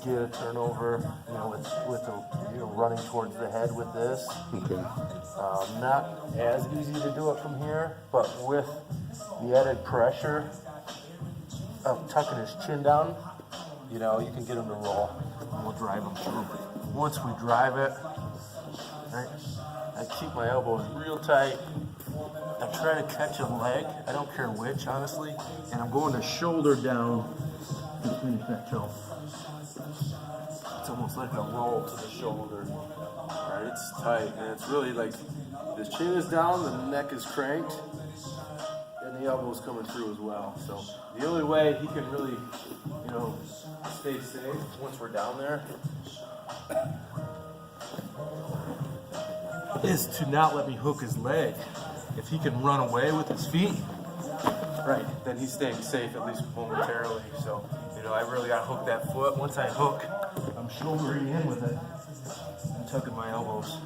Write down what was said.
get a turnover, you know, with the, you know, running towards the head with this. Okay. Not as easy to do it from here, but with the added pressure of tucking his chin down, you know, you can get him to roll. And we'll drive him through. Once we drive it, right, I keep my elbows real tight. I try to catch a leg. I don't care which, honestly. And I'm going the shoulder down to finish that toe. It's almost like a roll to the shoulder. Alright, it's tight, and it's really like the chin is down, the neck is cranked, and the elbow's coming through as well. So the only way he can really, you know, stay safe once we're down there is to not let me hook his leg. If he can run away with his feet, right, then he's staying safe at least momentarily. So, you know, I really gotta hook that foot. Once I hook, I'm shouldering in with it and tucking my elbows.